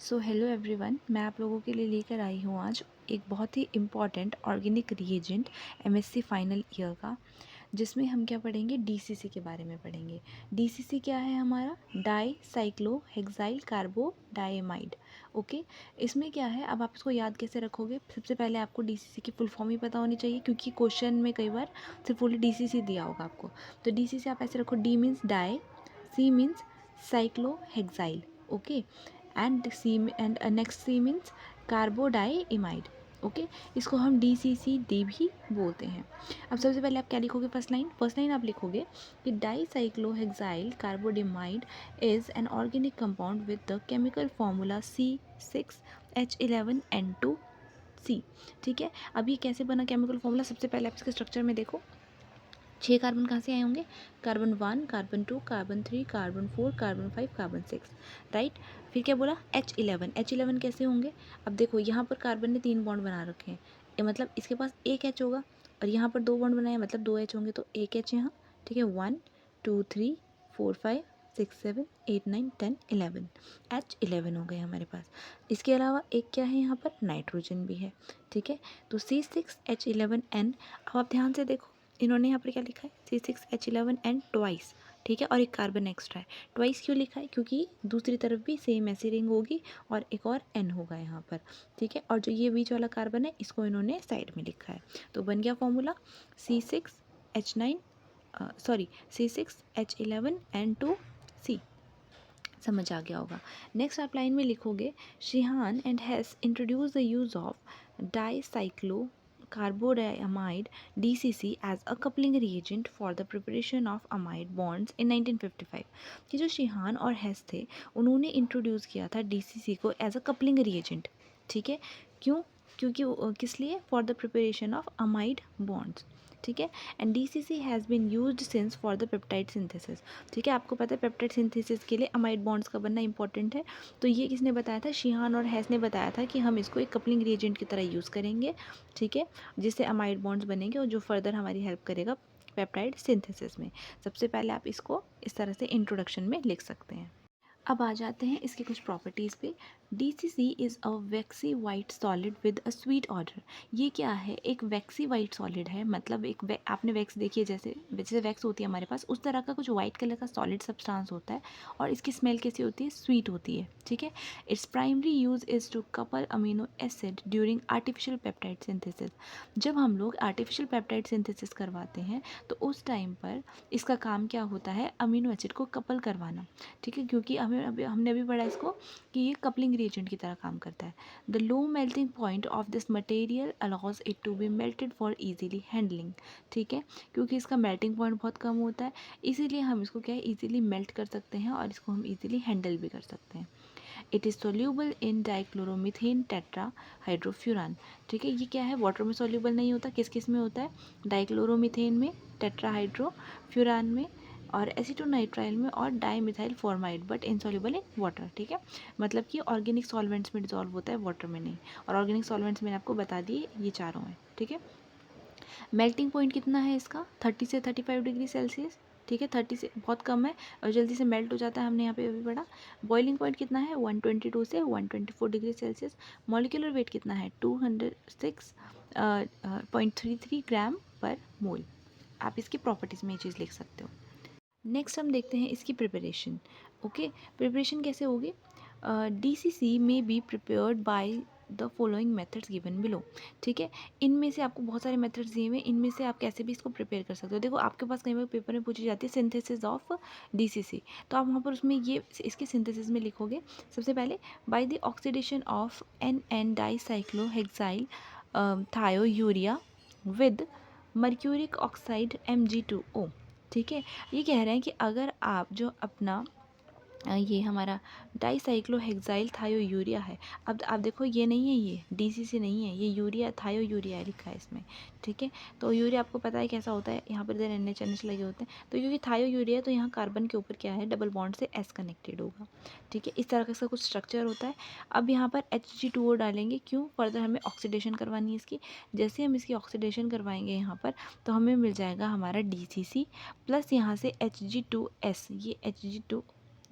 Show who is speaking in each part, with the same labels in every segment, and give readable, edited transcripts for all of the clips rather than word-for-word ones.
Speaker 1: So hello everyone, मैं आप लोगों के लिए लेकर आई हूँ आज एक बहुत ही important organic reagent MSc final year का, जिसमें हम क्या पढ़ेंगे, डीसीसी के बारे में पढ़ेंगे। डीसीसी क्या है? हमारा डाई साइक्लो हेक्साइल कार्बोडाइमाइड। ओके, इसमें क्या है, अब आप इसको याद कैसे रखोगे? सबसे पहले आपको डीसीसी की फुल फॉर्म ही पता होनी चाहिए, क्योंकि क्वेश्चन में कई बार सिर्फ ओनली डीसीसी दिया होगा आपको। तो डीसीसी आप ऐसे रखो, D means di, C means cyclo hexyl, okay, and C and next C means carbodiimide. Okay, इसको हम DCCD भी बोलते हैं। अब सबसे पहले आप क्या लिखोगे? फर्स्ट लाइन आप लिखोगे कि dicyclohexyl carbodiimide is an organic compound with the chemical formula C6H11N2C। ठीक है, अब ये कैसे बना केमिकल फॉर्मूला? सबसे पहले आप इसके स्ट्रक्चर में देखो, 6 कार्बन कहाँ से आए होंगे? Carbon 1, carbon 2, carbon 3, carbon 4, carbon 5, carbon 6, right. फिर क्या बोला? H11 कैसे होंगे? अब देखो, यहाँ पर कार्बन ने 3 बॉन्ड बना रखे हैं, ये मतलब इसके पास एक H होगा, और यहाँ पर 2 बॉन्ड बनाए मतलब 2 H होंगे, तो एक H यहाँ, ठीक है। 1 2 3 4 5 6 7 8 9 10 11, H11 हो गए हमारे पास। इसके अलावा एक क्या है यहाँ पर? नाइट्रोजन भी है, ठीक है। तो C6H11N। अब आप ध्यान से देखो, इन्होंने यहाँ पर क्या लिखा है? C6H11N ट्वाइस, ठीक है, और एक कार्बन एक्स्ट्रा है। ट्वाइस क्यों लिखा है? क्योंकि दूसरी तरफ भी सेम ऐसी रिंग होगी और एक और N होगा यहाँ पर, ठीक है। और जो ये बीच वाला कार्बन है, इसको इन्होंने साइड में लिखा है। तो बन गया फॉर्मूला C6H9 C6H11N2C। समझ आ गया होगा। नेक्स्ट आप लाइन में लिखोगे, Sheehan and Hess introduce the use of dicyclo carbodiimide DCC as a coupling reagent for the preparation of amide bonds in 1955। कि जो शिहान और हेस थे, उन्होंने इंट्रोड्यूस किया था DCC को एज अ कपलिंग रिएजेंट, ठीक है। क्यों? क्योंकि किस लिए? For the preparation of amide bonds, ठीक है। And DCC has been used since for the peptide synthesis, ठीक है। आपको पता है पेप्टाइड सिंथेसिस के लिए अमाइड बॉन्ड्स का बनना इंपॉर्टेंट है। तो ये किसने बताया था? शिहान और हैस ने बताया था कि हम इसको एक कपलिंग रिएजेंट की तरह यूज़ करेंगे, ठीक है, जिससे अमाइड बॉन्ड्स बनेंगे और जो फर्दर हमारी हेल्प करेगा पेप्टाइड सिंथेसिस में। सबसे पहले आप इसको इस तरह से इंट्रोडक्शन में लिख सकते हैं। अब आ जाते हैं इसकी कुछ प्रॉपर्टीज़ पे। DCC is a vaccine white solid with a sweet order. ये क्या है? एक वैक्सी वाइट सॉलिड है, मतलब एक आपने वैक्स देखी है, जैसे जैसे वैक्स होती है हमारे पास, उस तरह का कुछ वाइट कलर का सॉलिड सब्सटेंस होता है, और इसकी स्मेल कैसी होती है? स्वीट होती है, ठीक है। Its primary use is to couple amino acid during artificial peptide synthesis. जब हम लोग आर्टिफिशियल पेप्टाइड सिंथेसिस करवाते हैं, तो उस टाइम पर इसका काम क्या होता है? अमीनो एसिड को कपल करवाना, ठीक है। क्योंकि हमने अभी पढ़ा इसको कि ये कपलिंग रिएजेंट की तरह काम करता है। The low melting point of this material allows it to be melted for easily handling, ठीक है। क्योंकि इसका मेल्टिंग पॉइंट बहुत कम होता है, इसीलिए हम इसको क्या है, इजीली मेल्ट कर सकते हैं और इसको हम इजीली हैंडल भी कर सकते हैं। It is soluble in dichloromethane tetra hydrofuran, ठीक है। ये क्या है? वाटर में सोल्यूबल नहीं होता, किस किस में होता है? डाइक्लोरोमीथेन में, टेट्रा हाइड्रोफ्यूरान में, और एसीटोनाइट्राइल में, और dimethyl formamide, but insoluble in water, ठीक है। मतलब कि ऑर्गेनिक सॉल्वेंट्स में डिजॉल्व होता है, वाटर में नहीं। और ऑर्गेनिक सॉल्वेंट्स मैंने आपको बता दिए, ये चारों हैं, ठीक है। मेल्टिंग पॉइंट कितना है इसका? 30 से 35 डिग्री सेल्सियस, ठीक है। 30 से बहुत कम है और जल्दी से मेल्ट हो जाता है, हमने यहाँ पे अभी पढ़ा। बॉइलिंग पॉइंट कितना है? 122 से 124 डिग्री सेल्सियस। मॉलिक्यूलर वेट कितना है? 206.33 ग्राम पर मोल। आप इसकी प्रॉपर्टीज़ में ये चीज़ लिख सकते हो। नेक्स्ट हम देखते हैं इसकी प्रिपरेशन। ओके, प्रिपरेशन कैसे होगी? DCC में be prepared by the following methods given below, ठीक है। इनमें से आपको बहुत सारे मेथड्स दिए हुए हैं, इनमें से आप कैसे भी इसको प्रिपेयर कर सकते हो। देखो, आपके पास कई बार पेपर में पूछी जाती है सिंथेसिस ऑफ DCC, तो आप वहाँ पर उसमें ये इसके सिंथेसिस में लिखोगे। सबसे पहले, by the oxidation of NN dicyclohexyl thiourea with mercuric oxide Mg2O, ठीक है। ये कह रहे हैं कि अगर आप जो अपना ये हमारा डाईसाइक्लोहेक्साइल थायोयूरिया है, अब आप देखो, ये नहीं है, ये DCC नहीं है, ये यूरिया थायोयूरिया लिखा है इसमें, ठीक है। तो यूरिया आपको पता है कैसा होता है, यहाँ पर इधर NH लगे होते हैं, तो क्योंकि थायोयूरिया, तो यहाँ कार्बन के ऊपर क्या है? डबल बॉन्ड से S कनेक्टेड होगा, ठीक है। इस तरह का इसका कुछ स्ट्रक्चर होता है। अब यहाँ पर Hg2O डालेंगे, क्यों? फर्दर हमें ऑक्सीडेशन करवानी है इसकी। जैसे हम इसकी ऑक्सीडेशन करवाएंगे यहाँ पर, तो हमें मिल जाएगा हमारा DCC प्लस यहाँ से Hg2S, ये Hg2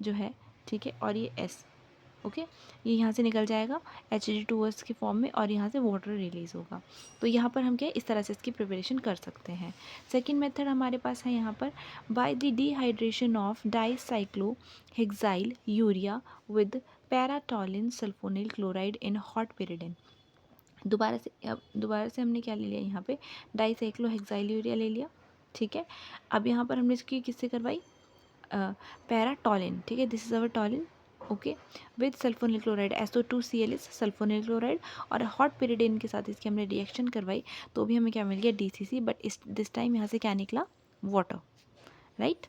Speaker 1: जो है, ठीक है, और ये S, ओके, ये यहाँ से निकल जाएगा Hg2 के फॉर्म में और यहाँ से वाटर रिलीज़ होगा। तो यहाँ पर हम क्या इस तरह से इसकी प्रिपरेशन कर सकते हैं। सेकेंड मेथड हमारे पास है यहाँ पर by the dehydration of dicyclohexyl urea with paratoluene sulfonyl chloride in hot pyridine. दोबारा से हमने क्या ले लिया यहाँ पे डाइसाइक्लोहेक्साइल यूरिया ले लिया, ठीक है। अब यहाँ पर हमने इसकी किससे करवाई, पैराटोलिन, ठीक है, this is our toluene, okay, with sulphonyl chloride SO2Cl is sulphonyl chloride, और हॉट पेरिडिन के साथ इसकी हमने रिएक्शन करवाई तो भी हमें क्या मिल गया DCC, बट इस दिस टाइम यहाँ से क्या निकला वाटर, राइट।